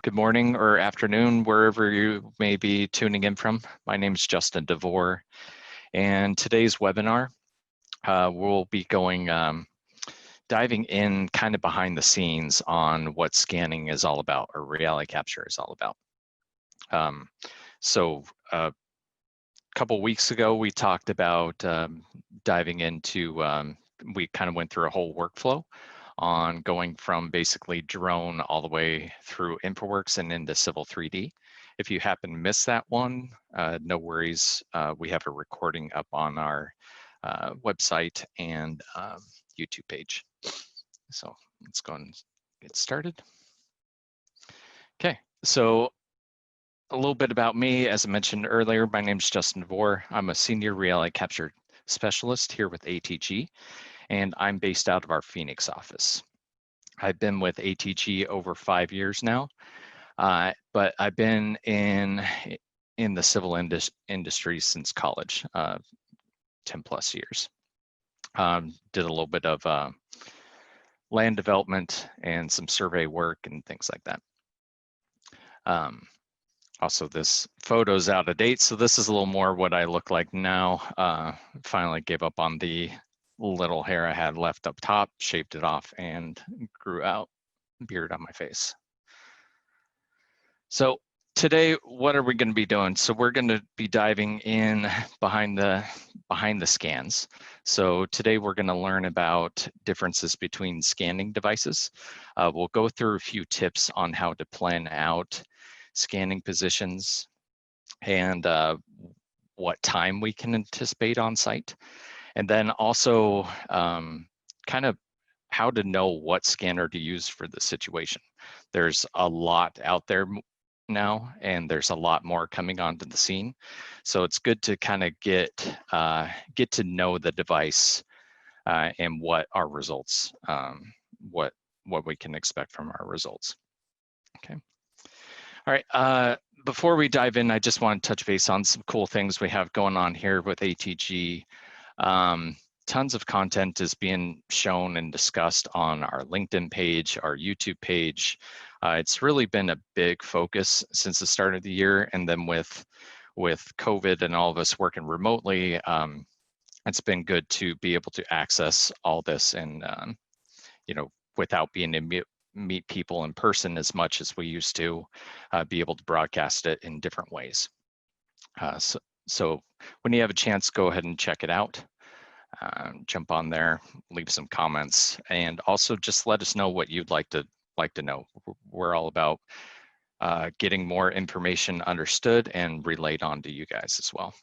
Good morning or afternoon, wherever you may be tuning in from. My name is Justin Devore, and today's webinar, we'll be diving in kind of behind the scenes on what scanning is all about, or reality capture is all about. A couple weeks ago, we talked about diving into, we kind of went through a whole workflow on going from basically drone all the way through InfraWorks and into Civil 3D. If you happen to miss that one, no worries. We have a recording up on our website and YouTube page. So let's go and get started. Okay, so a little bit about me. As I mentioned earlier, my name is Justin Devore. I'm a senior reality capture specialist here with ATG, and I'm based out of our Phoenix office. I've been with ATG over 5 years now, but I've been in the civil industry since college, 10 plus years. Did a little bit of land development and some survey work and things like that. Also, this photo's out of date, so this is a little more what I look like now. Finally gave up on the little hair I had left up top, shaved it off, and grew out beard on my face. So today, what are we going to be doing? So we're going to be diving in behind the scans. So today we're going to learn about differences between scanning devices. We'll go through a few tips on how to plan out scanning positions and what time we can anticipate on site. And then also kind of how to know what scanner to use for the situation. There's a lot out there now, and there's a lot more coming onto the scene. So it's good to kind of get to know the device and what our results, what we can expect from our results. Okay. All right. Before we dive in, I just want to touch base on some cool things we have going on here with ATG. Tons of content is being shown and discussed on our LinkedIn page, our YouTube page. It's really been a big focus since the start of the year, and then with COVID and all of us working remotely, it's been good to be able to access all this and without being to meet people in person as much as we used to, be able to broadcast it in different ways. So when you have a chance, go ahead and check it out. Jump on there, leave some comments, and also just let us know what you'd like to know. We're all about getting more information understood and relayed on to you guys as well.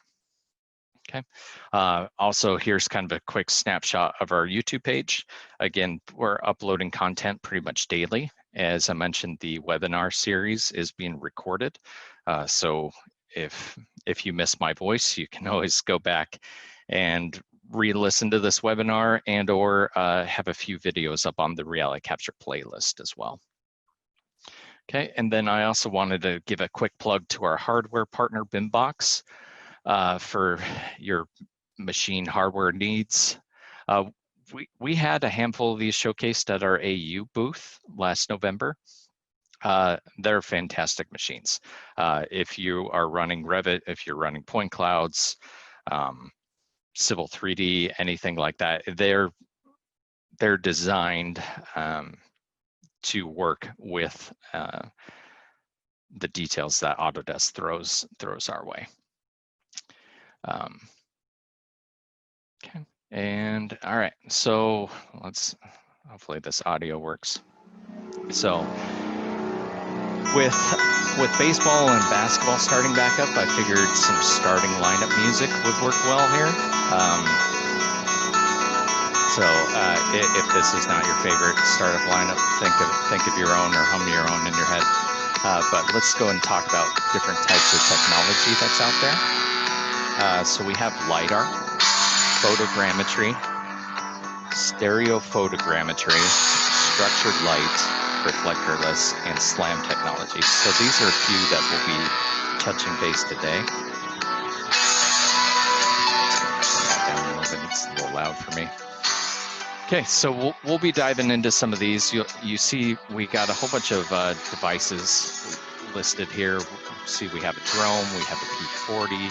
Okay. Also, here's kind of a quick snapshot of our YouTube page. Again, we're uploading content pretty much daily. As I mentioned, the webinar series is being recorded. So if you miss my voice, you can always go back and re-listen to this webinar and or have a few videos up on the reality capture playlist as well. Okay, and then I also wanted to give a quick plug to our hardware partner, BIMbox, for your machine hardware needs. We had a handful of these showcased at our AU booth last November. They're fantastic machines. If you are running Revit, if you're running point clouds, Civil 3D, anything like that, they're designed to work with the details that Autodesk throws our way. Okay, and all right, so hopefully this audio works. So with baseball and basketball starting back up, I figured some starting lineup music would work well here. So if this is not your favorite startup lineup, think of your own or hum your own in your head. But let's go and talk about different types of technology that's out there. So we have LiDAR, photogrammetry, stereo photogrammetry, structured light, reflectorless, and SLAM technology. So these are a few that we'll be touching base today. Turn that down a little bit, it's a little loud for me. Okay, so we'll be diving into some of these. You see we got a whole bunch of devices listed here. See we have a drone, we have a P40,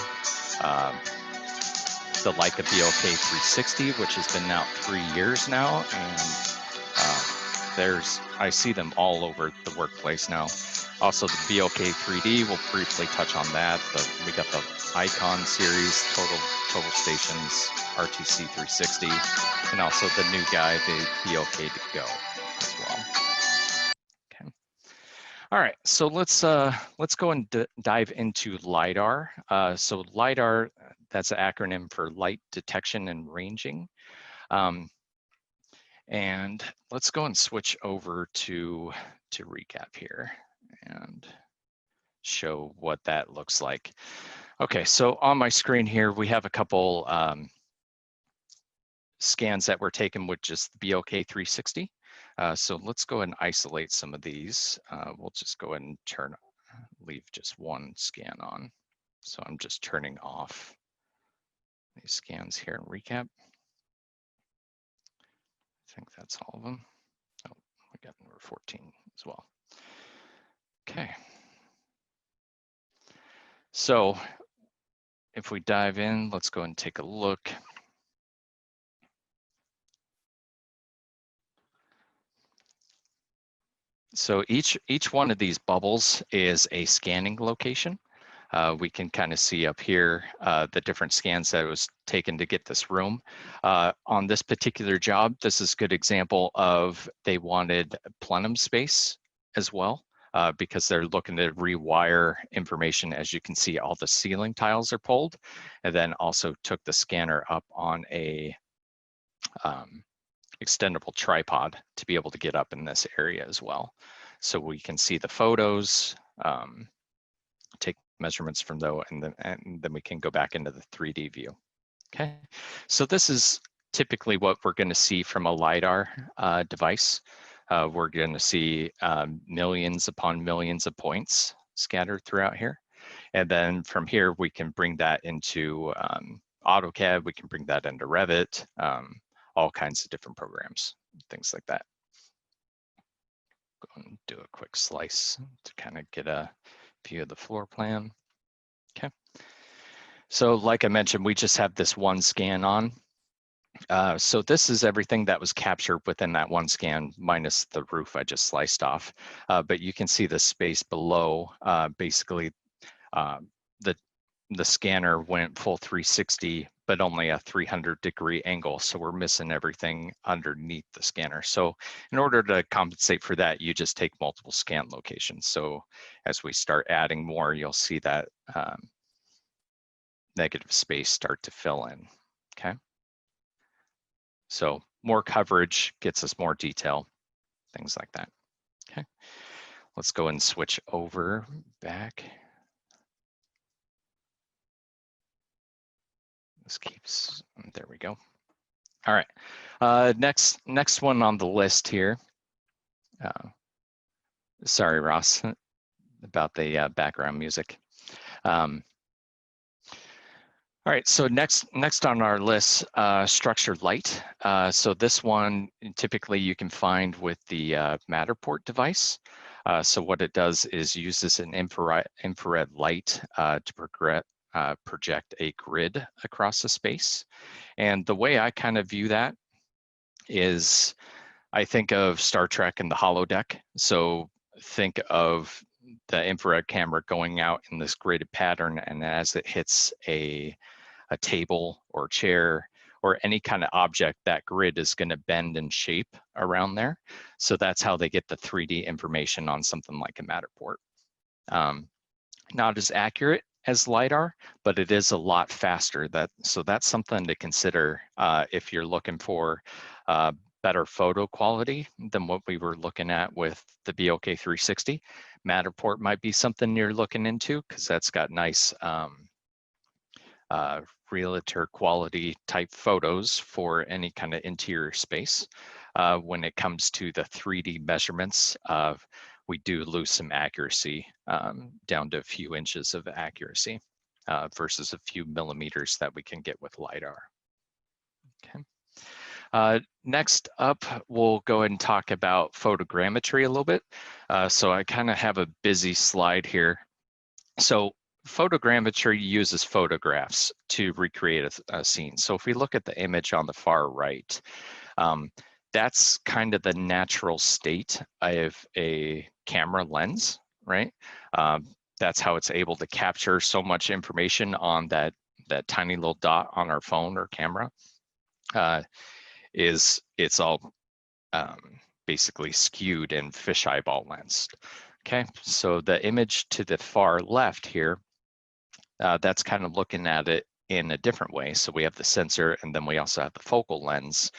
the Leica BOK 360, which has been out 3 years now, and I see them all over the workplace now. Also the BOK 3D, we'll briefly touch on that. We got the Icon series, total stations, RTC 360, and also the new guy, the BOK to go as well. Okay. All right, so let's go and dive into LiDAR. So LiDAR, that's an acronym for light detection and ranging. And let's go and switch over to recap here and show what that looks like. Okay, so on my screen here, we have a couple scans that were taken with just the BOK 360. So let's go and isolate some of these. We'll just go ahead and leave just one scan on. So I'm just turning off these scans here in recap. I think that's all of them. Oh, we got number 14 as well. Okay. So if we dive in, let's go and take a look. So each one of these bubbles is a scanning location. We can kind of see up here the different scans that was taken to get this room. On this particular job, this is a good example of they wanted plenum space as well, because they're looking to rewire information. As you can see, all the ceiling tiles are pulled, and then also took the scanner up on a extendable tripod to be able to get up in this area as well. So we can see the photos, take measurements from those, and then we can go back into the 3D view. Okay, so this is typically what we're going to see from a LiDAR device. We're going to see millions upon millions of points scattered throughout here. And then from here, we can bring that into AutoCAD, we can bring that into Revit, all kinds of different programs, things like that. Go and do a quick slice to kind of get a view of the floor plan. Okay. So like I mentioned, we just have this one scan on. So this is everything that was captured within that one scan, minus the roof I just sliced off. But you can see the space below. Basically, the scanner went full 360, but only a 300-degree angle. So we're missing everything underneath the scanner. So in order to compensate for that, you just take multiple scan locations. So as we start adding more, you'll see that negative space start to fill in, okay? So more coverage gets us more detail, things like that, okay? Let's go and switch over back. This keeps, there we go. All right, next one on the list here. Sorry, Ross, about the background music. All right, so next on our list, structured light. So this one, typically you can find with the Matterport device. So what it does is uses an infrared light to project a grid across the space. And the way I kind of view that is I think of Star Trek and the holodeck. So think of the infrared camera going out in this gridded pattern, and as it hits a table or chair or any kind of object, that grid is going to bend and shape around there. So that's how they get the 3D information on something like a Matterport. Not as accurate as LiDAR, but it is a lot faster. So that's something to consider if you're looking for better photo quality than what we were looking at with the BOK 360. Matterport might be something you're looking into because that's got nice realtor quality type photos for any kind of interior space. When it comes to the 3D measurements, we do lose some accuracy down to a few inches of accuracy versus a few millimeters that we can get with LiDAR. Okay. Next up, we'll go ahead and talk about photogrammetry a little bit. So I kind of have a busy slide here. So photogrammetry uses photographs to recreate a scene. So if we look at the image on the far right, that's kind of the natural state of a camera lens, right? That's how it's able to capture so much information on that tiny little dot on our phone or camera. It's all basically skewed and fish eyeball lensed. Okay, so the image to the far left here, that's kind of looking at it in a different way. So we have the sensor, and then we also have the focal lens,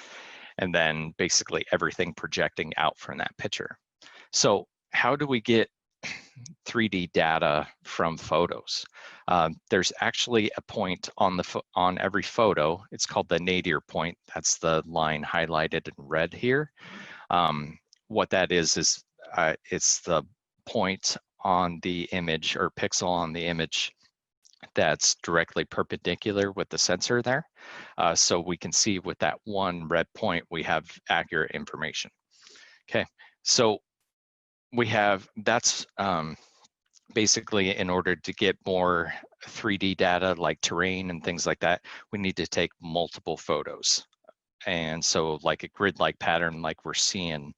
and then basically everything projecting out from that picture. So how do we get 3D data from photos? There's actually a point on every photo. It's called the nadir point. That's the line highlighted in red here. What that is it's the point on the image or pixel on the image that's directly perpendicular with the sensor there. So we can see with that one red point, we have accurate information. Okay, so we have, that's basically in order to get more 3D data like terrain and things like that, we need to take multiple photos. And so like a grid-like pattern like we're seeing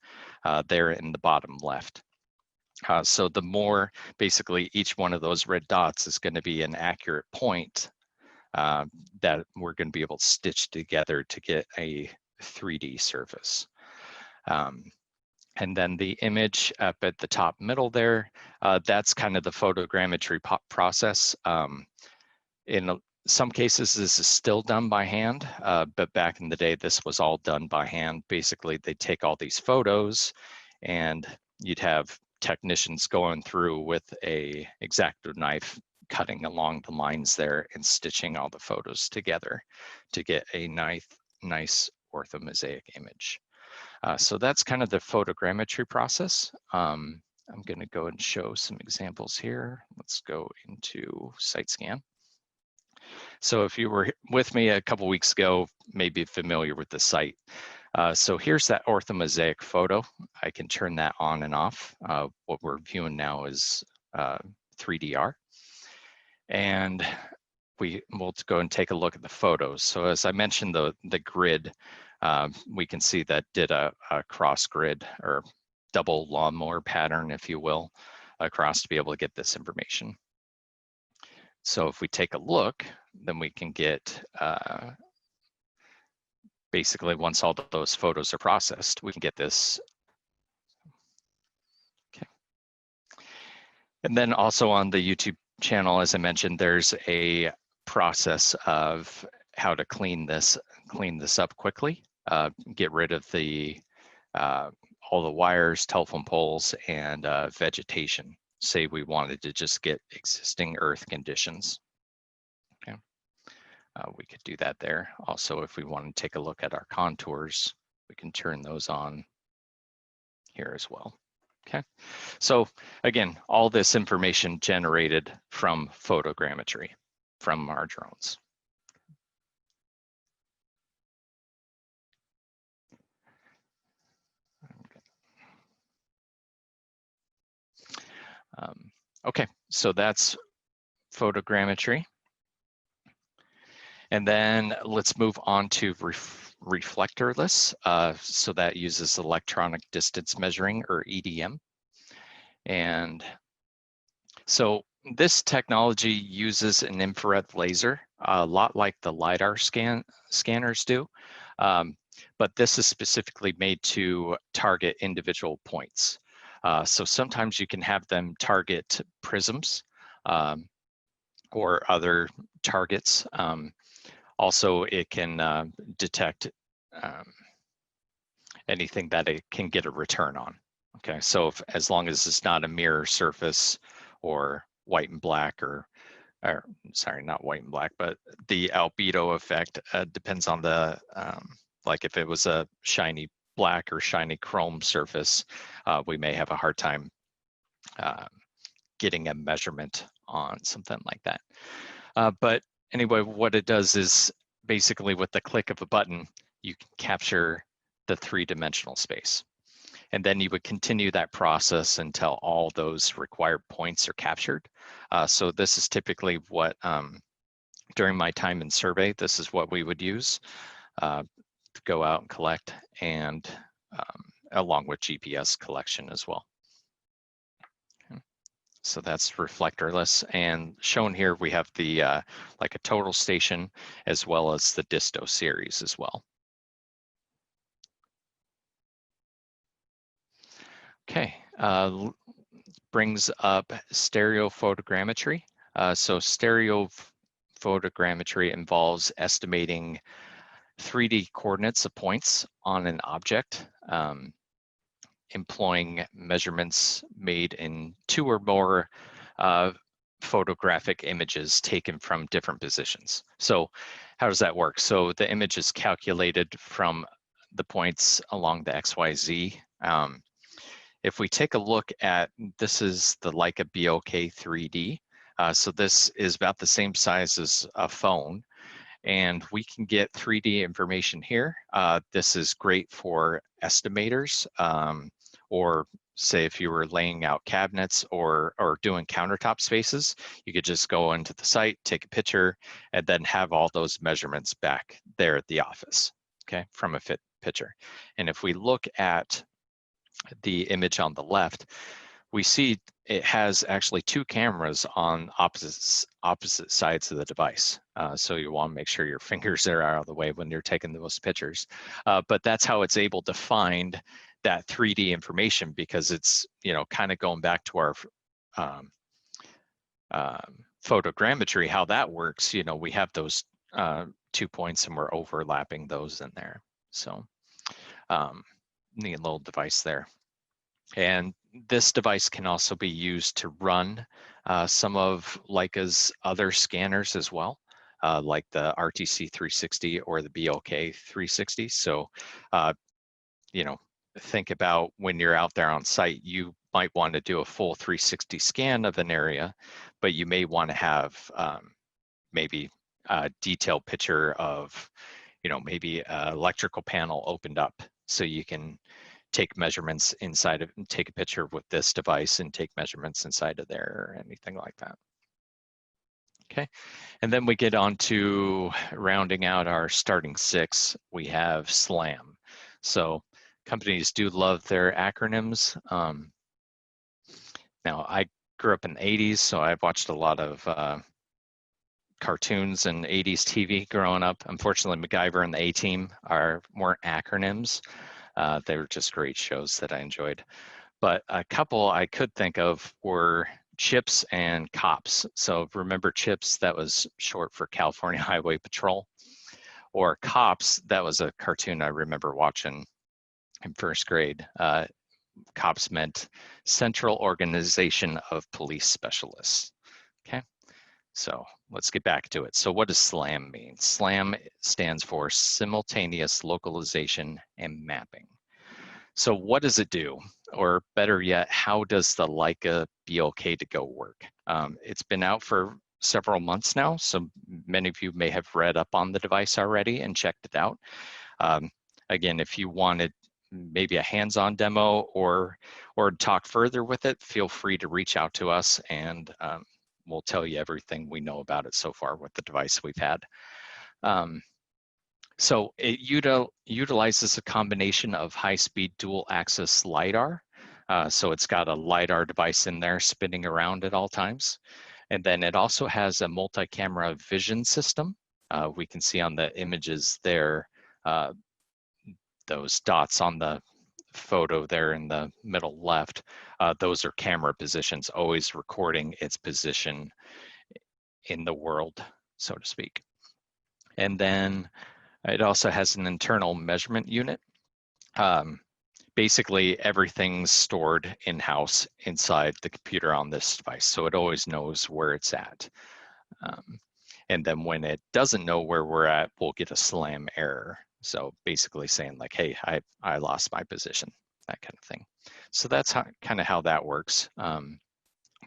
there in the bottom left. So the more, basically each one of those red dots is going to be an accurate point that we're going to be able to stitch together to get a 3D surface. And then the image up at the top middle there, that's kind of the photogrammetry process. In some cases, this is still done by hand, but back in the day, this was all done by hand. Basically, they take all these photos and you'd have technicians going through with a X-Acto knife, cutting along the lines there and stitching all the photos together to get a nice orthomosaic image. So that's kind of the photogrammetry process. I'm going to go and show some examples here. Let's go into site scan. So if you were with me a couple weeks ago, maybe familiar with the site. So here's that orthomosaic photo. I can turn that on and off. What we're viewing now is 3DR. And we'll go and take a look at the photos. So as I mentioned, the grid, we can see that did a cross grid or double lawnmower pattern, if you will, across to be able to get this information. So if we take a look, then we can get, basically once all those photos are processed, we can get this. Okay. And then also on the YouTube channel, as I mentioned, there's a process of how to clean this up quickly, get rid of all the wires, telephone poles, and vegetation. Say we wanted to just get existing earth conditions. Okay, we could do that there. Also, if we want to take a look at our contours, we can turn those on here as well. Okay, so again, all this information generated from photogrammetry from our drones. Okay, so that's photogrammetry. And then let's move on to reflectorless. So that uses electronic distance measuring, or EDM. And so this technology uses an infrared laser, a lot like the LiDAR scanners do. But this is specifically made to target individual points. So sometimes you can have them target prisms or other targets. Also, it can detect anything that it can get a return on. Okay, so as long as it's not a mirror surface or white and black, or sorry, not white and black, but the albedo effect depends on the, like if it was a shiny black or shiny chrome surface, we may have a hard time getting a measurement on something like that. But anyway, what it does is basically with the click of a button, you can capture the three-dimensional space. And then you would continue that process until all those required points are captured. So this is typically what, during my time in survey, this is what we would use to go out and collect, and along with GPS collection as well. Okay. So that's reflectorless, and shown here we have the like a total station as well as the disto series as well. Okay, brings up stereo photogrammetry. So stereo photogrammetry involves estimating 3D coordinates of points on an object, employing measurements made in two or more photographic images taken from different positions. So how does that work? So the image is calculated from the points along the XYZ. If we take a look at, this is the Leica BOK 3D. So this is about the same size as a phone, and we can get 3D information here. This is great for estimators, or say if you were laying out cabinets or doing countertop spaces, you could just go into the site, take a picture, and then have all those measurements back there at the office, okay, from a picture. And if we look at the image on the left, we see it has actually two cameras on opposite sides of the device. So you want to make sure your fingers are out of the way when you're taking those pictures. But that's how it's able to find that 3D information, because it's, you know, kind of going back to our photogrammetry, how that works. You know, we have those 2 points and we're overlapping those in there. So neat little device there. And this device can also be used to run some of Leica's other scanners as well, like the RTC 360 or the BOK 360. So, you know, think about when you're out there on site, you might want to do a full 360 scan of an area, but you may want to have maybe a detailed picture of, you know, maybe an electrical panel opened up so you can take measurements inside of, take a picture with this device and take measurements inside of there or anything like that. Okay, and then we get on to rounding out our starting six. We have SLAM. So companies do love their acronyms. Now I grew up in the 80s, so I've watched a lot of cartoons and 80s TV growing up. Unfortunately, MacGyver and the A-Team are more acronyms. They were just great shows that I enjoyed. But a couple I could think of were CHIPS and COPS. So remember CHIPS, that was short for California Highway Patrol. Or COPS, that was a cartoon I remember watching in first grade. COPS meant Central Organization of Police Specialists. Okay, so let's get back to it. So what does SLAM mean? SLAM stands for Simultaneous Localization and Mapping. So what does it do? Or better yet, how does the Leica BOK to go work? It's been out for several months now, so many of you may have read up on the device already and checked it out. Again, if you wanted maybe a hands-on demo or talk further with it, feel free to reach out to us, and we'll tell you everything we know about it so far with the device we've had. So it utilizes a combination of high-speed dual-axis LiDAR. So it's got a LiDAR device in there spinning around at all times. And then it also has a multi-camera vision system. We can see on the images there, those dots on the photo there in the middle left, those are camera positions, always recording its position in the world, so to speak. And then it also has an internal measurement unit. Basically, everything's stored in-house inside the computer on this device, so it always knows where it's at. And then when it doesn't know where we're at, we'll get a SLAM error. So basically saying like, hey, I lost my position, that kind of thing. So that's kind of how that works.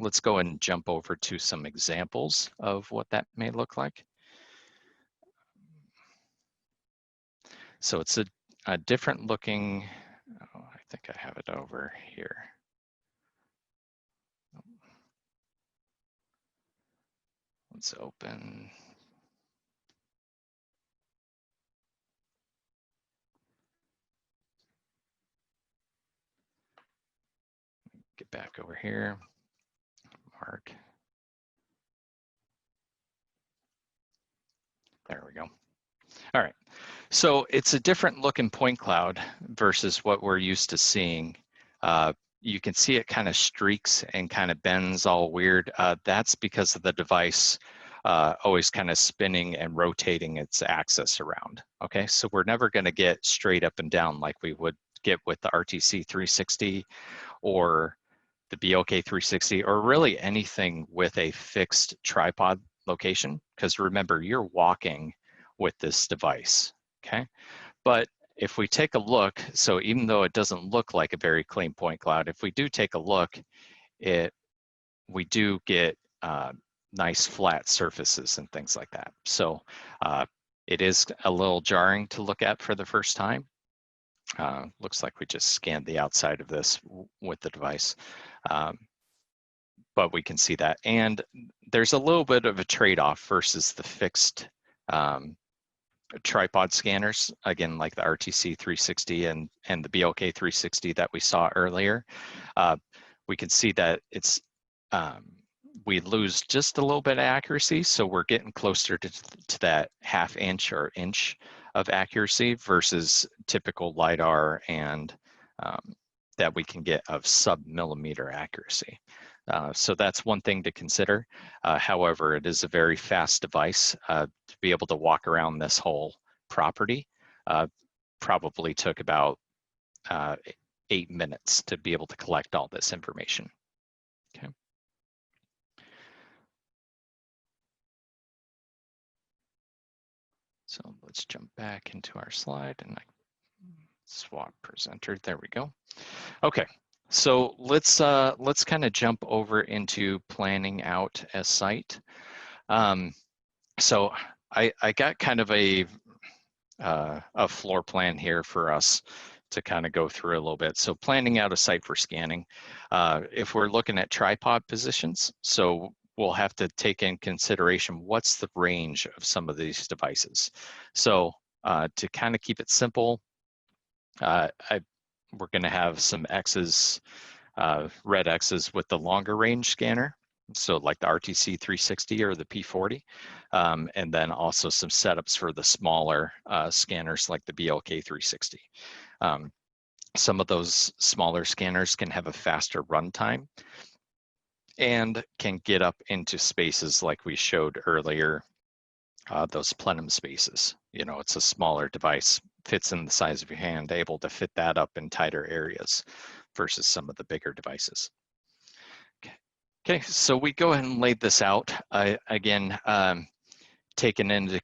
Let's go and jump over to some examples of what that may look like. So it's a different looking, oh, I think I have it over here. Let's open. Get back over here, mark. There we go. All right, so it's a different looking point cloud versus what we're used to seeing. You can see it kind of streaks and kind of bends all weird. That's because of the device always kind of spinning and rotating its axis around. Okay, so we're never going to get straight up and down like we would get with the RTC 360 or the BOK 360, or really anything with a fixed tripod location, because remember, you're walking with this device, okay? But if we take a look, so even though it doesn't look like a very clean point cloud, if we do take a look, we do get nice flat surfaces and things like that. So it is a little jarring to look at for the first time. Looks like we just scanned the outside of this with the device. But we can see that. And there's a little bit of a trade-off versus the fixed tripod scanners, again, like the RTC 360 and the BLK 360 that we saw earlier. We can see that it's, we lose just a little bit of accuracy, so we're getting closer to that ½ inch or inch of accuracy versus typical LiDAR and that we can get of sub-millimeter accuracy. So that's one thing to consider. However, it is a very fast device. To be able to walk around this whole property probably took about 8 minutes to be able to collect all this information. Okay. So let's jump back into our slide and swap presenter. There we go. Okay. So let's kind of jump over into planning out a site. So I got kind of a floor plan here for us to kind of go through a little bit. So planning out a site for scanning. If we're looking at tripod positions, so we'll have to take in consideration what's the range of some of these devices. So to kind of keep it simple, we're going to have some X's, red X's with the longer range scanner. So like the RTC 360 or the P40, and then also some setups for the smaller scanners like the BLK 360. Some of those smaller scanners can have a faster runtime and can get up into spaces like we showed earlier, those plenum spaces. You know, it's a smaller device, fits in the size of your hand, able to fit that up in tighter areas versus some of the bigger devices. Okay, so we go ahead and lay this out. Again, taken into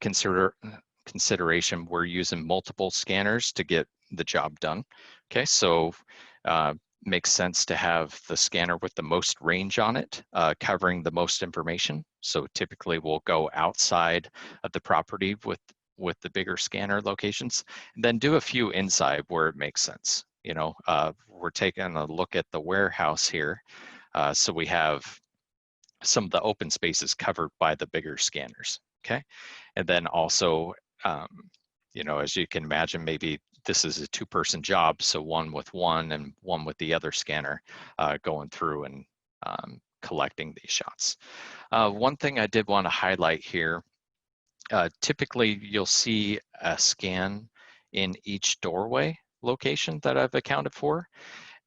consideration, we're using multiple scanners to get the job done. Okay, so makes sense to have the scanner with the most range on it, covering the most information. So typically we'll go outside of the property with the bigger scanner locations, and then do a few inside where it makes sense. You know, we're taking a look at the warehouse here. So we have some of the open spaces covered by the bigger scanners, okay? And then also, you know, as you can imagine, maybe this is a 2-person job, so one with one and one with the other scanner going through and collecting these shots. One thing I did want to highlight here, typically you'll see a scan in each doorway location that I've accounted for.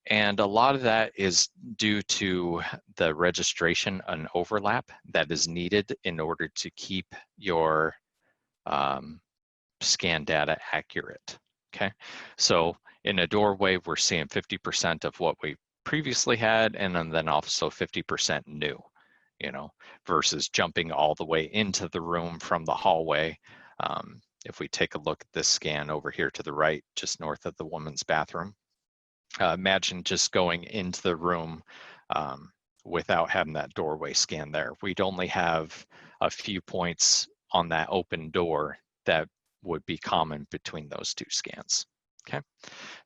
And a lot of that is due to the registration and overlap that is needed in order to keep your scan data accurate, okay? So in a doorway, we're seeing 50% of what we previously had, and then also 50% new, you know, versus jumping all the way into the room from the hallway. If we take a look at this scan over here to the right, just north of the woman's bathroom, imagine just going into the room without having that doorway scan there. We'd only have a few points on that open door that would be common between those two scans. Okay,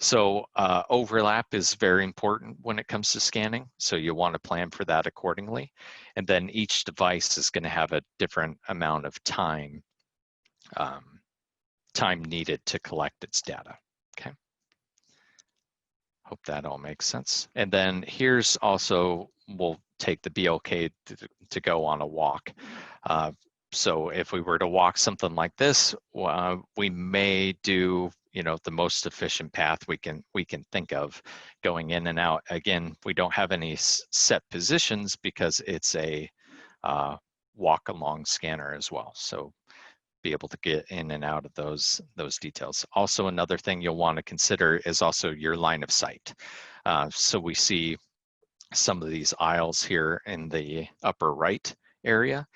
so overlap is very important when it comes to scanning, so you want to plan for that accordingly. And then each device is going to have a different amount of time needed to collect its data. Okay, hope that all makes sense. And then here's also, we'll take the BLK to go on a walk. So if we were to walk something like this, we may do, you know, the most efficient path we can think of going in and out. Again, we don't have any set positions because it's a walk along scanner as well. So be able to get in and out of those details. Also, another thing you'll want to consider is also your line of sight. So we see some of these aisles here in the upper right area.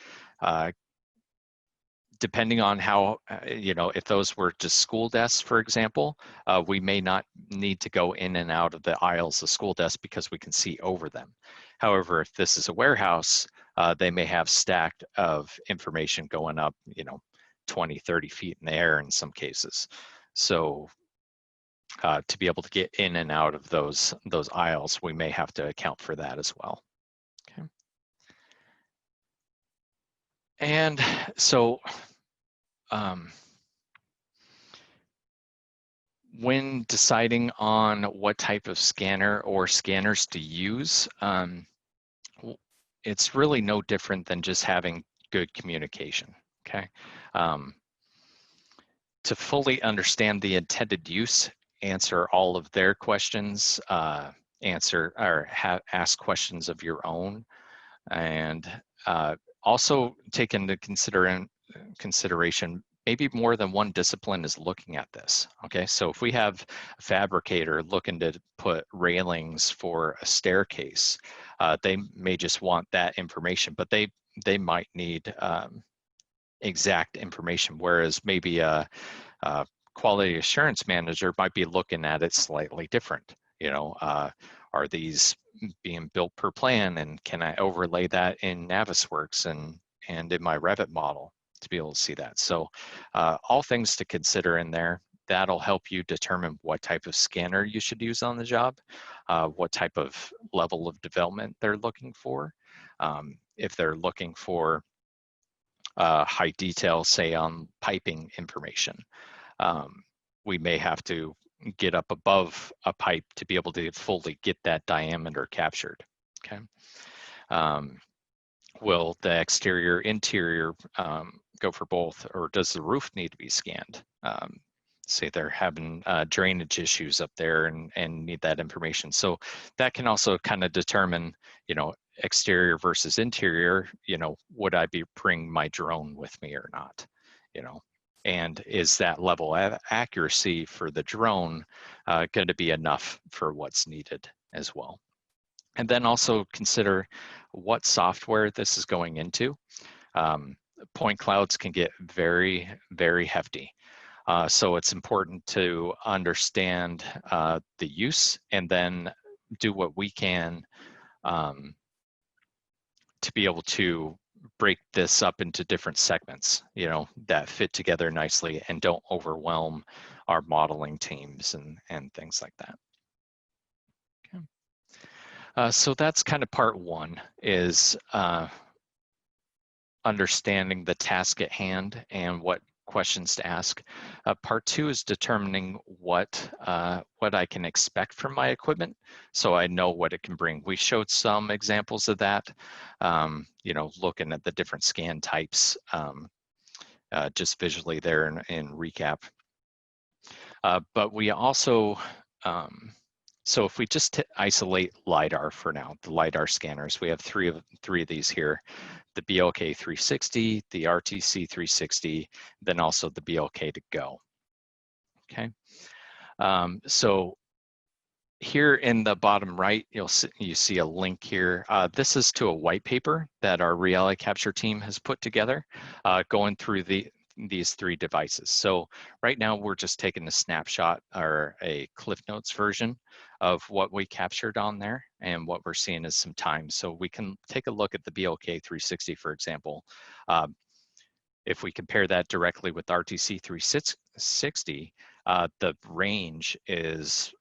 Depending on how, you know, if those were just school desks, for example, we may not need to go in and out of the aisles of school desks because we can see over them. However, if this is a warehouse, they may have stacked of information going up, you know, 20, 30 feet in the air in some cases. So to be able to get in and out of those aisles, we may have to account for that as well. Okay. And so when deciding on what type of scanner or scanners to use, it's really no different than just having good communication, okay? To fully understand the intended use, answer all of their questions, ask questions of your own, and also take into consideration maybe more than one discipline is looking at this. Okay, so if we have a fabricator looking to put railings for a staircase, they may just want that information, but they might need exact information, whereas maybe a quality assurance manager might be looking at it slightly different. You know, are these being built per plan, and can I overlay that in Navisworks and in my Revit model to be able to see that? So all things to consider in there. That'll help you determine what type of scanner you should use on the job, what type of level of development they're looking for. If they're looking for high detail, say on piping information, we may have to get up above a pipe to be able to fully get that diameter captured, okay? Will the exterior, interior go for both, or does the roof need to be scanned? Say they're having drainage issues up there and need that information. So that can also kind of determine, you know, exterior versus interior, you know, would I be bringing my drone with me or not, you know? And is that level of accuracy for the drone going to be enough for what's needed as well? And then also consider what software this is going into. Point clouds can get very, very hefty. So it's important to understand the use and then do what we can to be able to break this up into different segments, you know, that fit together nicely and don't overwhelm our modeling teams and things like that. Okay. So that's kind of part one, is understanding the task at hand and what questions to ask. Part two is determining what I can expect from my equipment, so I know what it can bring. We showed some examples of that, you know, looking at the different scan types, just visually there in recap. But we also, so if we just isolate LiDAR for now, the LiDAR scanners, we have three of these here: the BLK 360, the RTC 360, then also the BLK to go. Okay, so here in the bottom right, you see a link here. This is to a white paper that our reality capture team has put together, going through these three devices. So right now we're just taking a snapshot or a Cliff Notes version of what we captured on there, and what we're seeing is some time. So we can take a look at the BLK 360, for example. if we compare that directly with RTC 360, the range is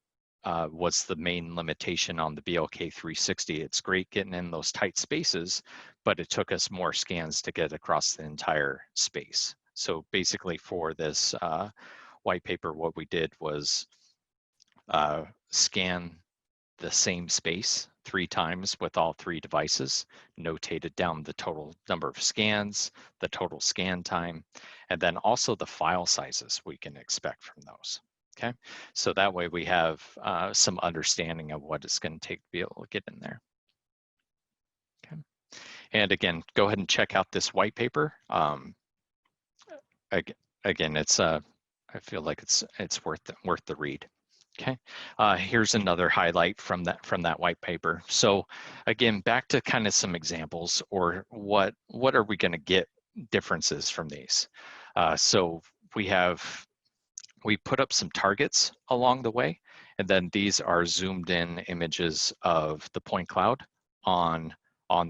was the main limitation on the BLK 360. It's great getting in those tight spaces, but it took us more scans to get across the entire space. So basically for this white paper, what we did was scan the same space 3 times with all 3 devices, notated down the total number of scans, the total scan time, and then also the file sizes we can expect from those. Okay, so that way we have some understanding of what it's going to take to be able to get in there. Okay, and again, go ahead and check out this white paper. Again, it's I feel like it's worth the read. Okay, here's another highlight from that white paper. So again, back to kind of some examples, or what are we going to get differences from these? So we put up some targets along the way, and then these are zoomed in images of the point cloud on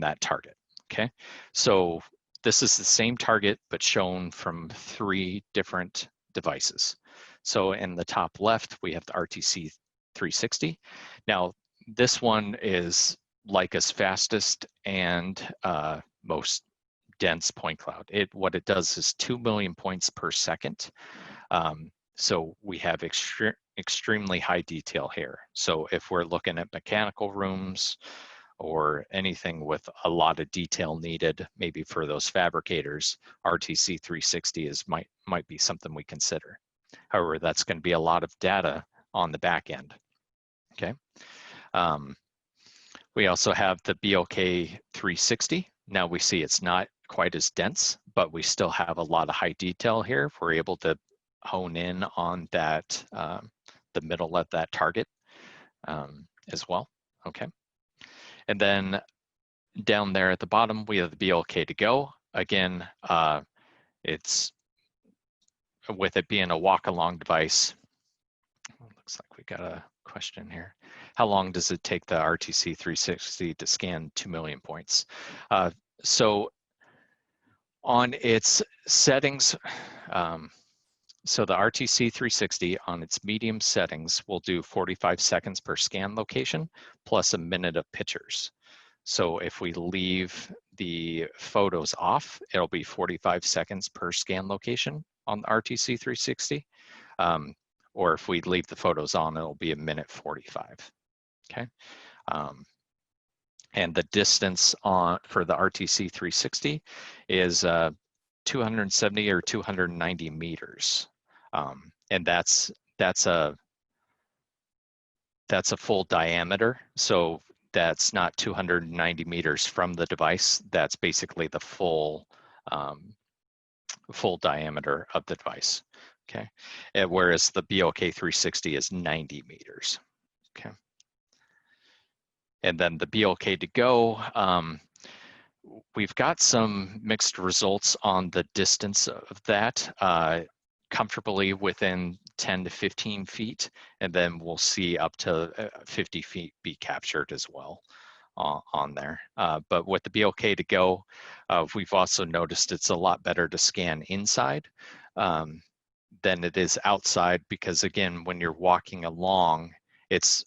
that target. Okay, so this is the same target but shown from 3 different devices. So in the top left, we have the RTC 360. Now, this one is Leica's fastest and most dense point cloud. What it does is 2 million points per second. So we have extremely high detail here. So if we're looking at mechanical rooms or anything with a lot of detail needed, maybe for those fabricators, RTC 360 might be something we consider. However, that's going to be a lot of data on the back end. Okay. We also have the BLK 360. Now we see it's not quite as dense, but we still have a lot of high detail here. We're able to hone in on that, the middle of that target as well. Okay. And then down there at the bottom, we have the BLK to go. Again, it's with it being a walk-along device. Looks like we got a question here. How long does it take the RTC 360 to scan 2 million points? So on its settings, so the RTC 360 on its medium settings will do 45 seconds per scan location plus a minute of pictures. So if we leave the photos off, it'll be 45 seconds per scan location on the RTC 360. Or if we leave the photos on, it'll be 1:45. Okay. And the distance for the RTC 360 is 270 or 290 meters. And that's a full diameter. So that's not 290 meters from the device. That's basically the full diameter of the device. Okay, whereas the BLK 360 is 90 meters. Okay, and then the BLK to go, we've got some mixed results on the distance of that, comfortably within 10 to 15 feet, and then we'll see up to 50 feet be captured as well on there. But with the BLK to go, we've also noticed it's a lot better to scan inside than it is outside, because again, when you're walking along, it's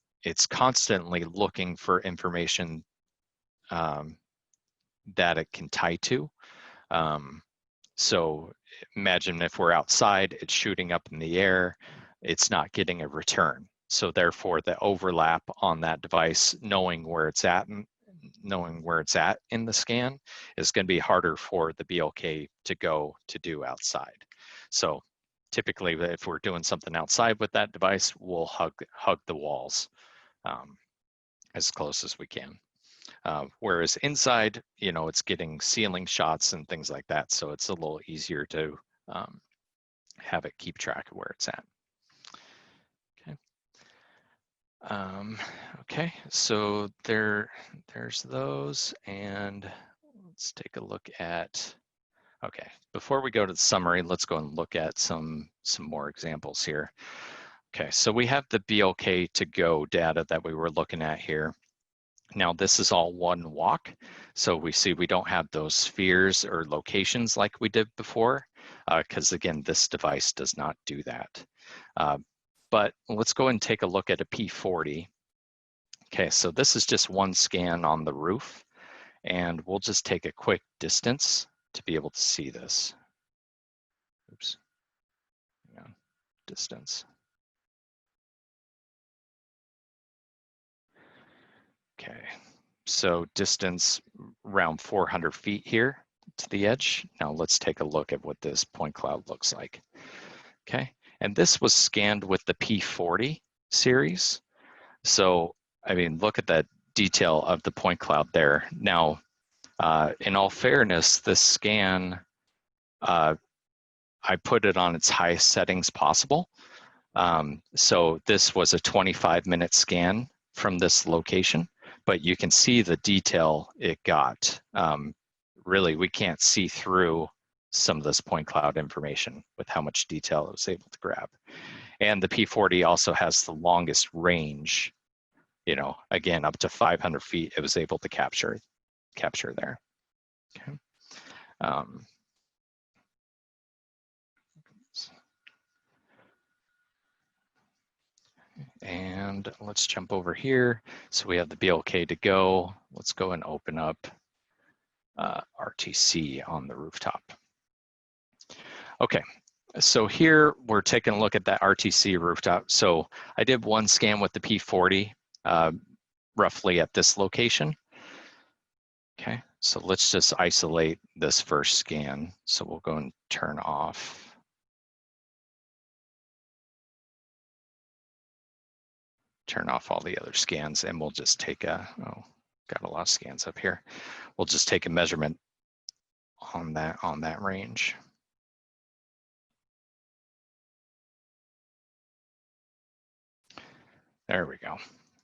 constantly looking for information that it can tie to. So imagine if we're outside, it's shooting up in the air, it's not getting a return. So therefore the overlap on that device, knowing where it's at in the scan, is going to be harder for the BLK to go to do outside. So typically if we're doing something outside with that device, we'll hug the walls as close as we can. Whereas inside, it's getting ceiling shots and things like that, so it's a little easier to have it keep track of where it's at. Okay. Okay, so there's those, and let's take a look at. Okay, before we go to the summary, let's go and look at some more examples here. Okay, so we have the BLK to go data that we were looking at here. Now this is all one walk. So we see we don't have those spheres or locations like we did before, because again, this device does not do that. But let's go and take a look at a P40. Okay, so this is just one scan on the roof, and we'll just take a quick distance to be able to see this. Oops, yeah, distance. Okay, so distance around 400 feet here to the edge. Now let's take a look at what this point cloud looks like. Okay, and this was scanned with the P40 series. So, I mean, look at that detail of the point cloud there. Now, in all fairness, this scan, I put it on its highest settings possible. So this was a 25-minute scan from this location, but you can see the detail it got. Really, we can't see through some of this point cloud information with how much detail it was able to grab. And the P40 also has the longest range, you know, again, up to 500 feet, it was able to capture there. Okay. And let's jump over here. So we have the BLK to go. Let's go and open up RTC on the rooftop. Okay, so here we're taking a look at that RTC rooftop. So I did one scan with the P40, roughly at this location. Okay, so let's just isolate this first scan. So we'll go and turn off. Turn off all the other scans, and we'll just take a, oh, got a lot of scans up here. We'll just take a measurement on that range. There we go.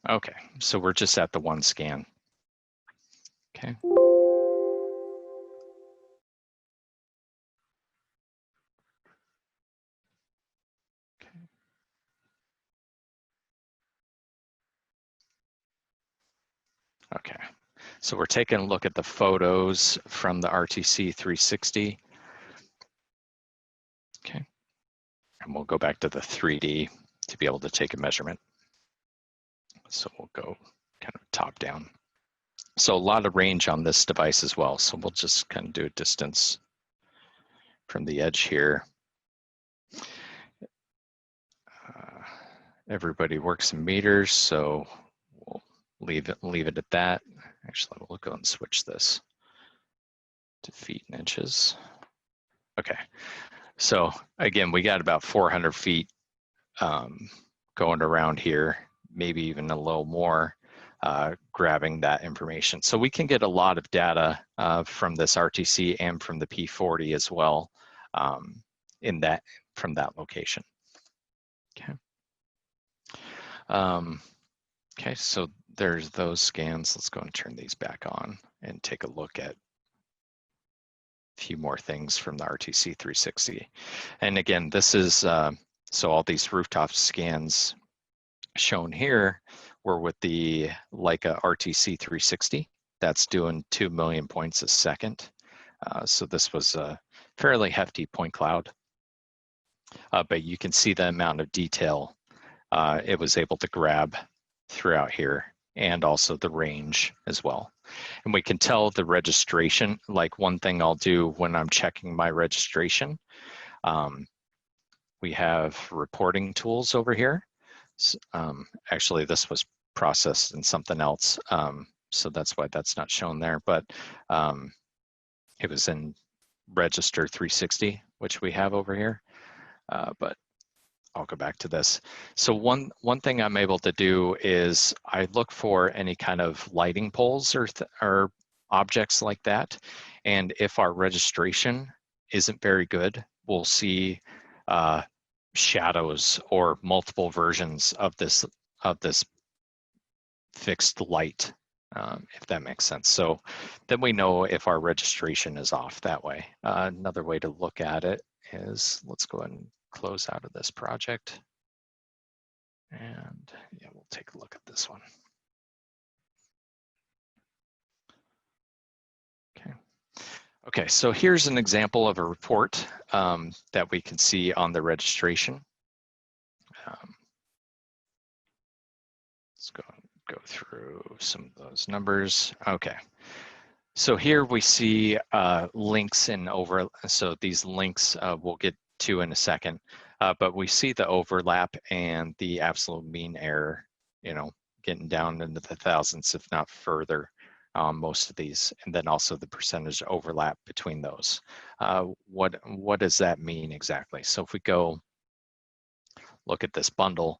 Okay, so we're just at the one scan. Okay. Okay, so we're taking a look at the photos from the RTC 360. Okay, and we'll go back to the 3D to be able to take a measurement. So we'll go kind of top down. So a lot of range on this device as well. So we'll just kind of do a distance from the edge here. Everybody works in meters, so we'll leave it at that. Actually, we'll go and switch this to feet and inches. Okay, so again, we got about 400 feet going around here, maybe even a little more, grabbing that information. So we can get a lot of data from this RTC and from the P40 as well from that location. Okay. Okay, so there's those scans. Let's go and turn these back on and take a look at a few more things from the RTC 360. And again, this is, so all these rooftop scans shown here were with the Leica RTC 360. That's doing 2 million points a second. So this was a fairly hefty point cloud. But you can see the amount of detail it was able to grab throughout here, and also the range as well. And we can tell the registration, like one thing I'll do when I'm checking my registration, we have reporting tools over here. Actually, this was processed in something else, so that's why that's not shown there, but it was in Register 360, which we have over here, but I'll go back to this. So one thing I'm able to do is I look for any kind of lighting poles or objects like that. And if our registration isn't very good, we'll see shadows or multiple versions of this fixed light, if that makes sense. So then we know if our registration is off that way. Another way to look at it is, let's go ahead and close out of this project. And yeah, we'll take a look at this one. Okay, so here's an example of a report that we can see on the registration. Let's go through some of those numbers. Okay, so here we see links and over. So these links we'll get to in a second, but we see the overlap and the absolute mean error, you know, getting down into the thousands, if not further, on most of these, and then also the percentage overlap between those. What does that mean exactly? So if we go look at this bundle,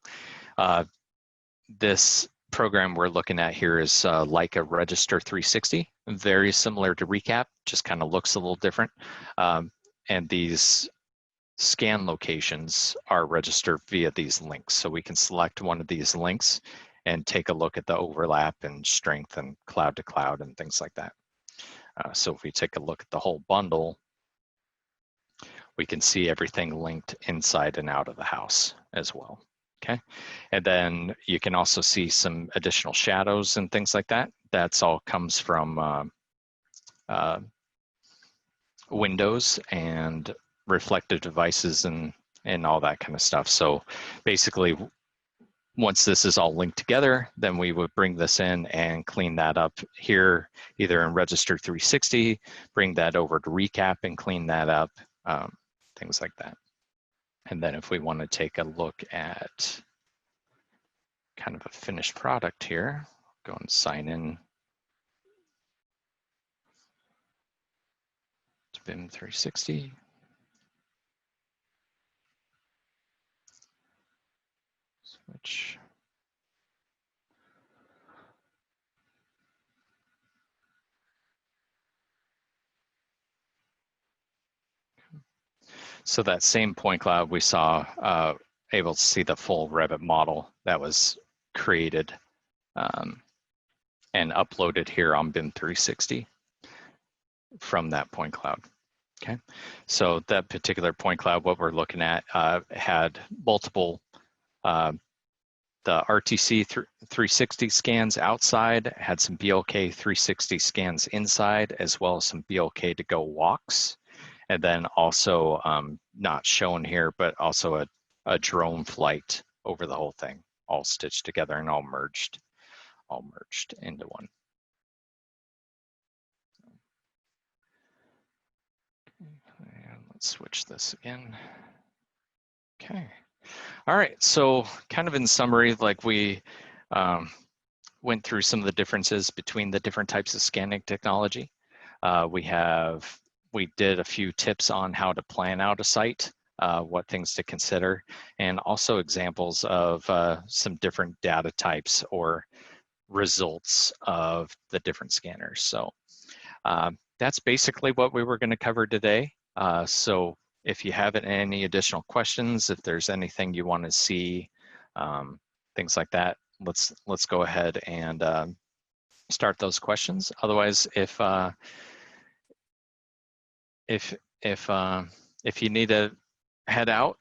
this program we're looking at here is like a Register 360, very similar to Recap, just kind of looks a little different. And these scan locations are registered via these links. So we can select one of these links and take a look at the overlap and strength and cloud to cloud and things like that. So if we take a look at the whole bundle, we can see everything linked inside and out of the house as well. Okay, and then you can also see some additional shadows and things like that. That's all comes from windows and reflective devices and all that kind of stuff. So basically, once this is all linked together, then we would bring this in and clean that up here, either in Register 360, bring that over to Recap and clean that up, things like that. And then if we want to take a look at kind of a finished product here, go and sign in to BIM 360. Switch. So that same point cloud we saw, able to see the full Revit model that was created and uploaded here on BIM 360 from that point cloud. Okay, so that particular point cloud, what we're looking at, had multiple the RTC 360 scans outside, had some BLK 360 scans inside, as well as some BLK to go walks. And then also, not shown here, but also a drone flight over the whole thing, all stitched together and all merged into one. And let's switch this again. Okay. All right, so kind of in summary, like we went through some of the differences between the different types of scanning technology. We did a few tips on how to plan out a site, what things to consider, and also examples of some different data types or results of the different scanners. So that's basically what we were going to cover today. So if you have any additional questions, if there's anything you want to see, things like that, let's go ahead and start those questions. Otherwise, if you need to head out,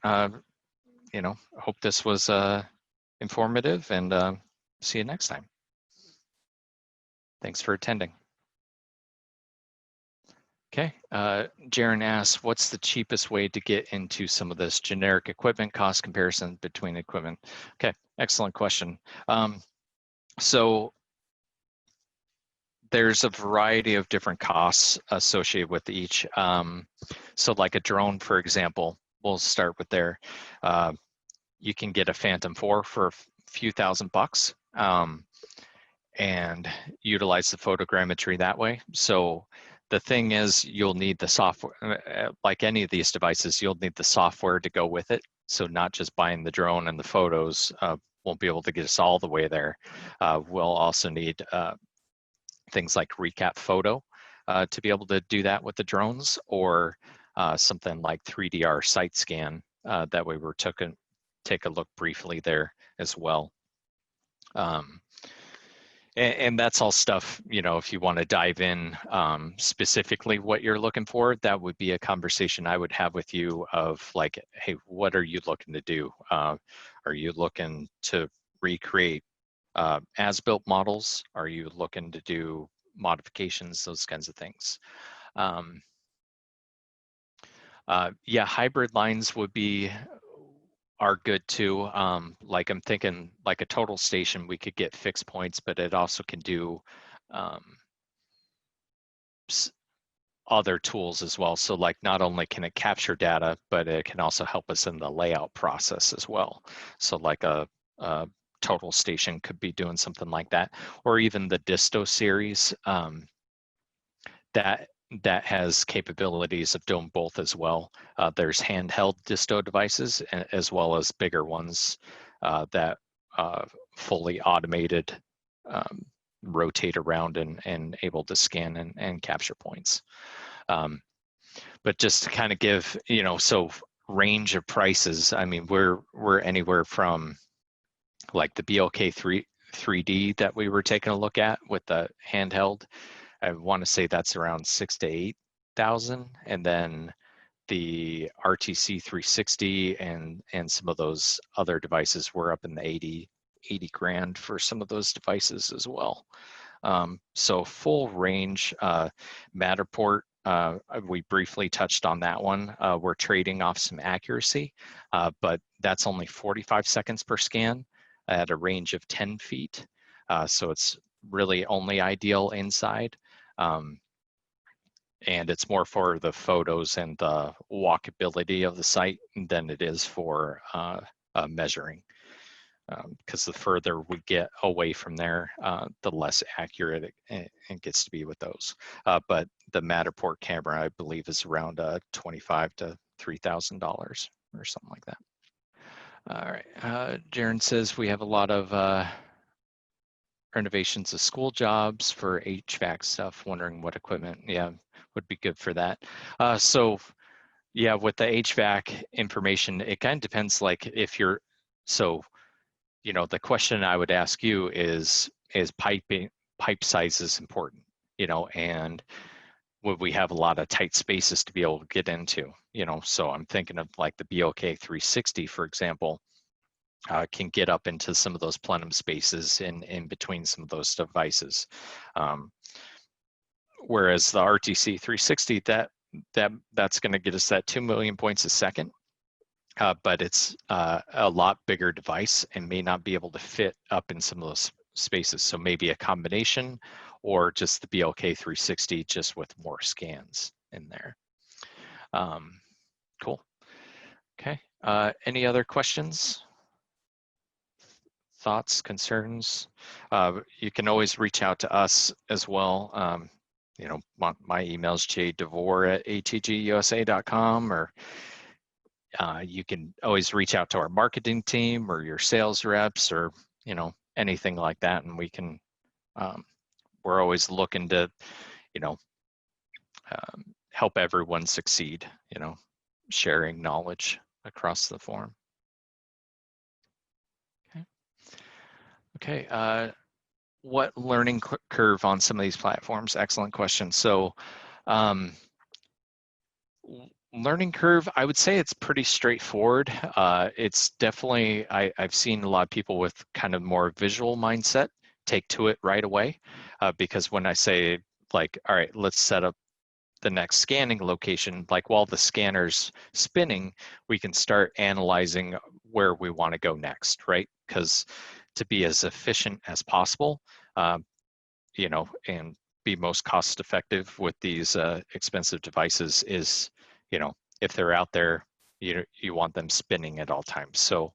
you know, hope this was informative, and see you next time. Thanks for attending. Okay, Jaron asks, what's the cheapest way to get into some of this generic equipment cost comparison between equipment? Okay, excellent question. So there's a variety of different costs associated with each. So like a drone, for example, we'll start with there. You can get a Phantom 4 for a few $1,000 and utilize the photogrammetry that way. So the thing is, you'll need the software, like any of these devices, you'll need the software to go with it. So not just buying the drone and the photos won't be able to get us all the way there. We'll also need things like Recap Photo to be able to do that with the drones, or something like 3DR Site Scan that we were take a look briefly there as well. And that's all stuff, you know, if you want to dive in specifically what you're looking for, that would be a conversation I would have with you of like, hey, what are you looking to do? Are you looking to recreate as-built models? Are you looking to do modifications, those kinds of things? Yeah, hybrid lines are good too. Like I'm thinking like a total station, we could get fixed points, but it also can do um, other tools as well. So like not only can it capture data, but it can also help us in the layout process as well. So like a total station could be doing something like that, or even the disto series that that has capabilities of doing both as well. There's handheld disto devices as well as bigger ones that fully automated um, rotate around and able to scan and capture points. But just to kind of give, so range of prices, I mean, we're anywhere from like the BLK 3D that we were taking a look at with the handheld. I want to say that's around 6,000 to 8,000, and then the RTC 360 and some of those other devices were up in the 80 grand for some of those devices as well. So full range. Matterport, we briefly touched on that one. We're trading off some accuracy, but that's only 45 seconds per scan at a range of 10 feet. So it's really only ideal inside. And it's more for the photos and the walkability of the site than it is for measuring. Because the further we get away from there, the less accurate it gets to be with those. But the Matterport camera, I believe, is around $2,500 to $3,000 or something like that. All right, Jaron says we have a lot of renovations of school jobs for HVAC stuff, wondering what equipment, would be good for that. So yeah, with the HVAC information, it kind of depends, like if you're, so the question I would ask you is pipe size is important, and would we have a lot of tight spaces to be able to get into, so I'm thinking of like the BLK 360, for example, can get up into some of those plenum spaces in between some of those devices. Whereas the RTC 360, that's going to get us that 2 million points a second. But it's a lot bigger device and may not be able to fit up in some of those spaces. So maybe a combination, or just the BLK 360 just with more scans in there. Cool. Okay. Any other questions? Thoughts, concerns? You can always reach out to us as well. My email is jdevore@atgusa.com, or you can always reach out to our marketing team or your sales reps, or anything like that, and we can. We're always looking to, help everyone succeed. Sharing knowledge across the forum. Okay. What learning curve on some of these platforms? Excellent question. So, learning curve, I would say it's pretty straightforward. It's definitely, I've seen a lot of people with kind of more visual mindset take to it right away, because when I say like, all right, let's set up the next scanning location, like while the scanner's spinning, we can start analyzing where we want to go next, right? Because to be as efficient as possible, and be most cost effective with these expensive devices is, if they're out there, you want them spinning at all times. So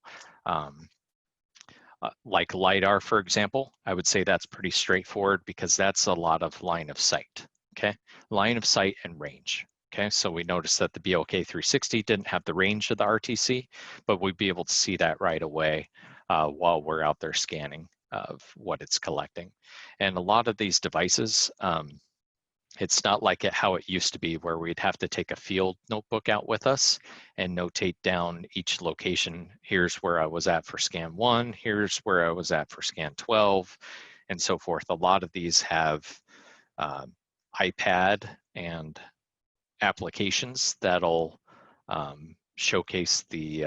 like LiDAR, for example, I would say that's pretty straightforward because that's a lot of line of sight, okay? Line of sight and range, okay? So we noticed that the BLK 360 didn't have the range of the RTC, but we'd be able to see that right away while we're out there scanning of what it's collecting. And a lot of these devices, it's not like how it used to be, where we'd have to take a field notebook out with us and notate down each location. Here's where I was at for scan 1, here's where I was at for scan 12, and so forth. A lot of these have iPad and applications that'll showcase the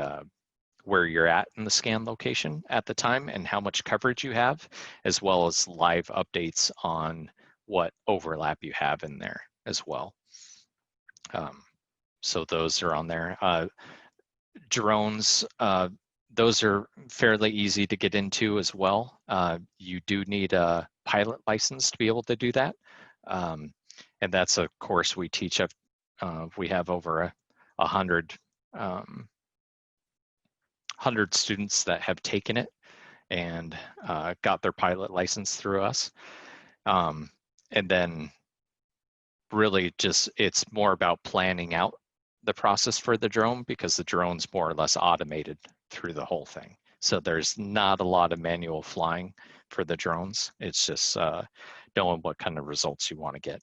where you're at in the scan location at the time and how much coverage you have, as well as live updates on what overlap you have in there as well. So those are on there. Drones, those are fairly easy to get into as well. You do need a pilot license to be able to do that. And that's a course we teach. We have over 100 students that have taken it and got their pilot license through us. And then really just, it's more about planning out the process for the drone, because the drone's more or less automated through the whole thing. So there's not a lot of manual flying for the drones. It's just knowing what kind of results you want to get.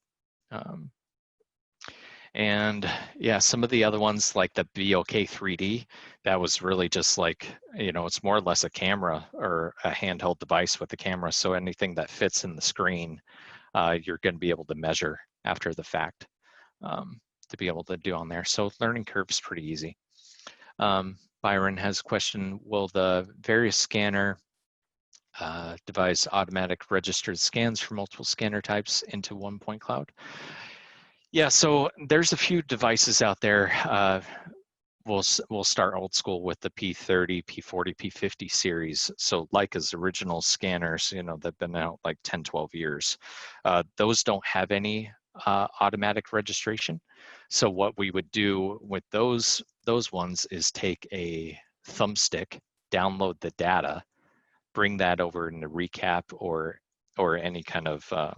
And yeah, some of the other ones like the BOK 3D, that was really just like, it's more or less a camera or a handheld device with a camera. So anything that fits in the screen, you're going to be able to measure after the fact to be able to do on there. So learning curve is pretty easy. Byron has a question, will the various scanner device automatic registered scans for multiple scanner types into one point cloud? Yeah, so there's a few devices out there. We'll start old school with the P30, P40, P50 series. So Leica's original scanners, they've been out like 10, 12 years. Those don't have any automatic registration. So what we would do with those ones is take a thumbstick, download the data, bring that over into Recap or any kind of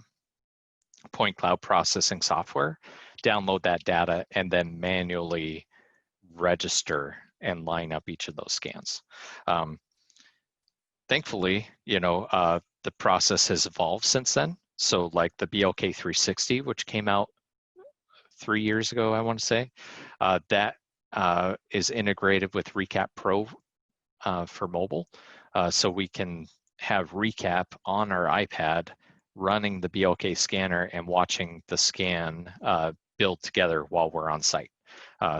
point cloud processing software, download that data, and then manually register and line up each of those scans. Thankfully, the process has evolved since then. So like the BLK 360, which came out 3 years ago, I want to say, that is integrated with Recap Pro for mobile. So we can have Recap on our iPad running the BLK scanner and watching the scan build together while we're on site.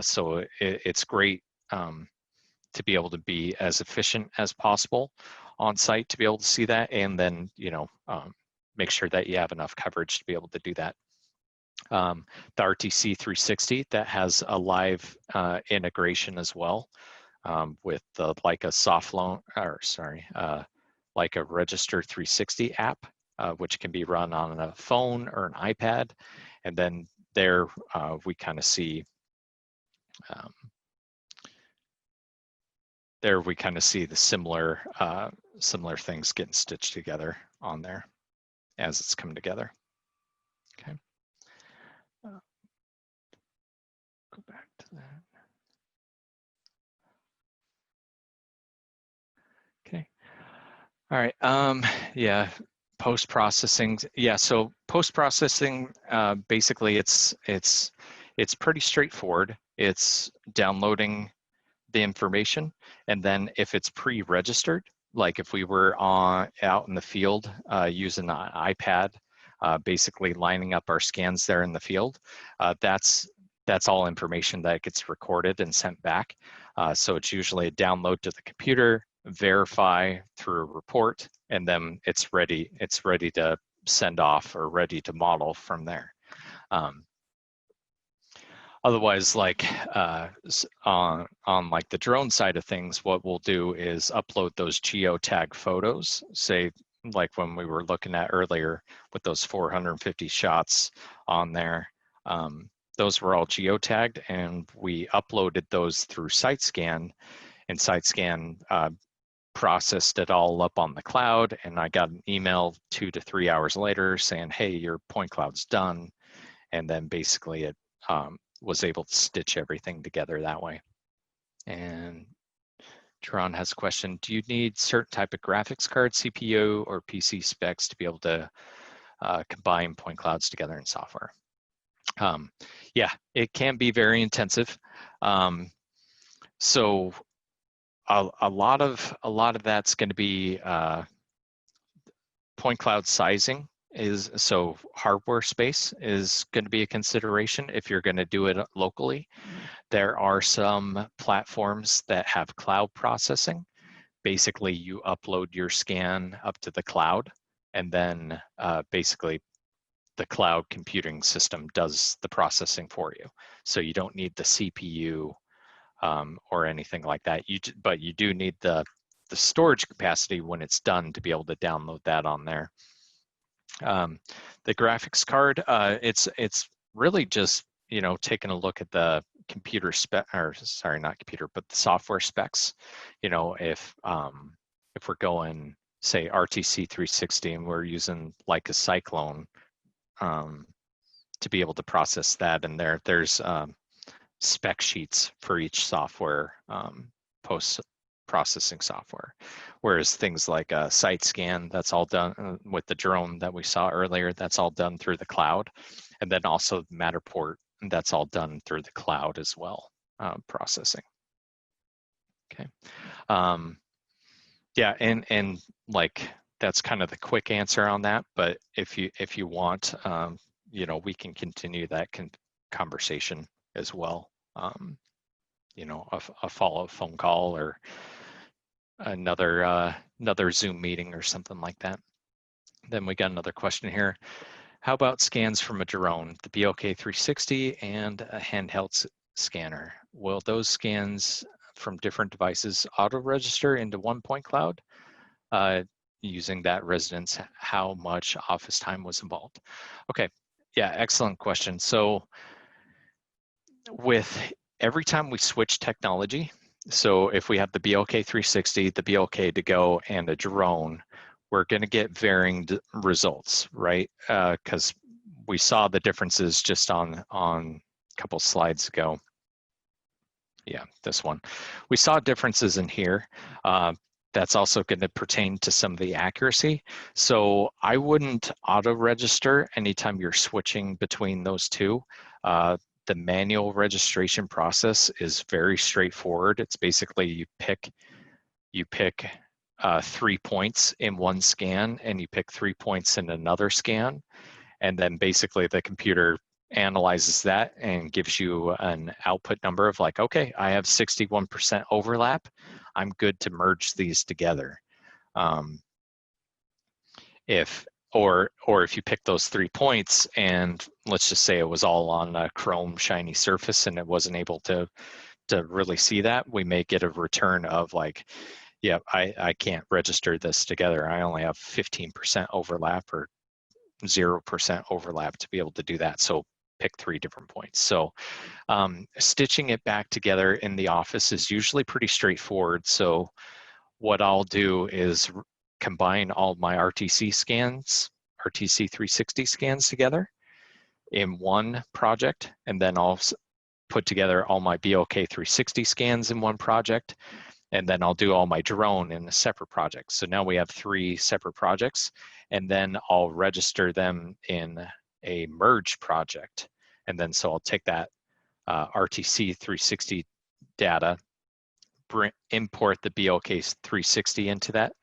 So it's great to be able to be as efficient as possible on site to be able to see that, and then make sure that you have enough coverage to be able to do that. The RTC 360 that has a live integration as well with the Leica Leica Register 360 app, which can be run on a phone or an iPad, and then there we kind of see the similar things getting stitched together on there as it's coming together. Okay. Go back to that. Okay. All right. Yeah. Post-processing. Yeah. So post-processing, basically, it's pretty straightforward. It's downloading the information, and then if it's pre-registered, like if we were out in the field using an iPad, basically lining up our scans there in the field, that's all information that gets recorded and sent back. So it's usually a download to the computer, verify through a report, and then it's ready to send off or ready to model from there. Otherwise, like on like the drone side of things, what we'll do is upload those geotag photos. Say, like when we were looking at earlier with those 450 shots on there, those were all geotagged, and we uploaded those through SiteScan, and SiteScan processed it all up on the cloud, and I got an email 2 to 3 hours later saying, hey, your point cloud's done, and then basically it was able to stitch everything together that way. And Teron has a question, do you need certain type of graphics card, CPU, or PC specs to be able to combine point clouds together in software? Yeah, it can be very intensive. So a lot of that's going to be point cloud sizing. So hardware space is going to be a consideration if you're going to do it locally. There are some platforms that have cloud processing. Basically, you upload your scan up to the cloud, and then basically the cloud computing system does the processing for you. So you don't need the CPU or anything like that. But you do need the storage capacity when it's done to be able to download that on there. The graphics card, it's really just, you know, taking a look at the computer spec, or sorry, not computer, but the software specs. You know, if we're going, say, RTC 360 and we're using like a Cyclone to be able to process that, and there's spec sheets for each software, post-processing software. Whereas things like a site scan, that's all done with the drone that we saw earlier, that's all done through the cloud. And then also Matterport, that's all done through the cloud as well, processing. Okay. Yeah, and like that's kind of the quick answer on that. But if you want, you know, we can continue that conversation as well. You know, a follow-up phone call or another Zoom meeting or something like that. Then we got another question here. How about scans from a drone, the BLK 360 and a handheld scanner? Will those scans from different devices auto-register into one point cloud? Using that residence, how much office time was involved? Okay, yeah, excellent question. So with every time we switch technology, so if we have the BLK 360, the BLK to go, and a drone, we're going to get varying results, right? Because we saw the differences just on a couple slides ago. Yeah, this one. We saw differences in here. That's also going to pertain to some of the accuracy. So I wouldn't auto-register anytime you're switching between those two. The manual registration process is very straightforward. It's basically you pick 3 points in one scan and you pick 3 points in another scan. And then basically the computer analyzes that and gives you an output number of like, okay, I have 61% overlap. I'm good to merge these together. If you pick those 3 points and let's just say it was all on a chrome shiny surface and it wasn't able to really see that, we may get a return of like, yeah, I can't register this together. I only have 15% overlap or 0% overlap to be able to do that. So pick 3 different points. So stitching it back together in the office is usually pretty straightforward. So what I'll do is combine all my RTC scans, RTC 360 scans together in one project, and then I'll put together all my BLK 360 scans in one project, and then I'll do all my drone in a separate project. So now we have 3 separate projects, and then I'll register them in a merge project. And then so I'll take that RTC 360 data, import the BLK 360 into that,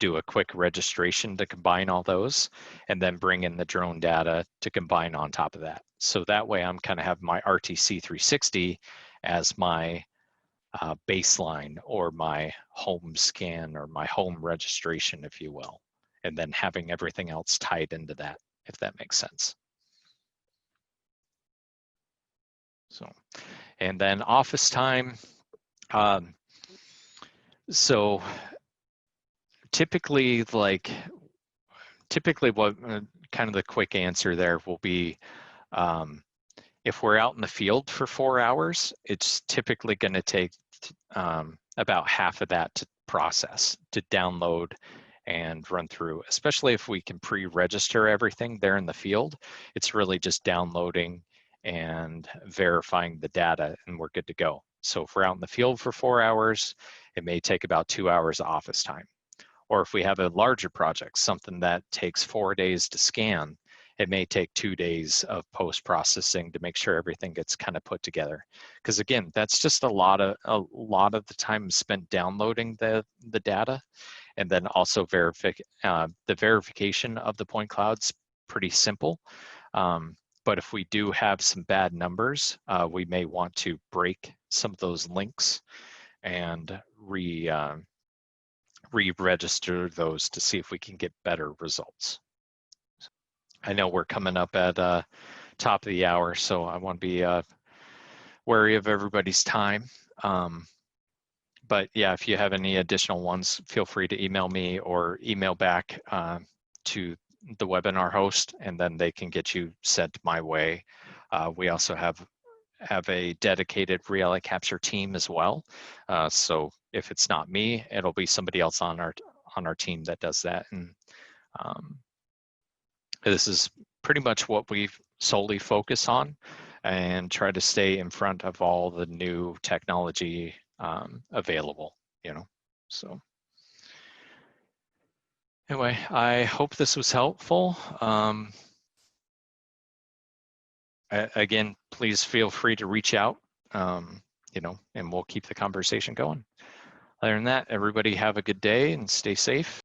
do a quick registration to combine all those, and then bring in the drone data to combine on top of that. So that way I'm kind of have my RTC 360 as my baseline or my home scan or my home registration, if you will, and then having everything else tied into that, if that makes sense. So, and then office time. So typically what kind of the quick answer there will be, if we're out in the field for 4 hours, it's typically going to take about half of that to process, to download and run through, especially if we can pre-register everything there in the field. It's really just downloading and verifying the data and we're good to go. So if we're out in the field for 4 hours, it may take about 2 hours of office time. Or if we have a larger project, something that takes 4 days to scan, it may take 2 days of post-processing to make sure everything gets kind of put together. Because again, that's just a lot of the time spent downloading the data, and then also the verification of the point cloud's pretty simple. But if we do have some bad numbers, we may want to break some of those links and re-register those to see if we can get better results. I know we're coming up at top of the hour, so I want to be wary of everybody's time. But yeah, if you have any additional ones, feel free to email me or email back to the webinar host, and then they can get you sent my way. We also have a dedicated reality capture team as well. So if it's not me, it'll be somebody else on our team that does that. And this is pretty much what we solely focus on, and try to stay in front of all the new technology available. So anyway, I hope this was helpful. Again, please feel free to reach out, and we'll keep the conversation going. Other than that, everybody have a good day and stay safe.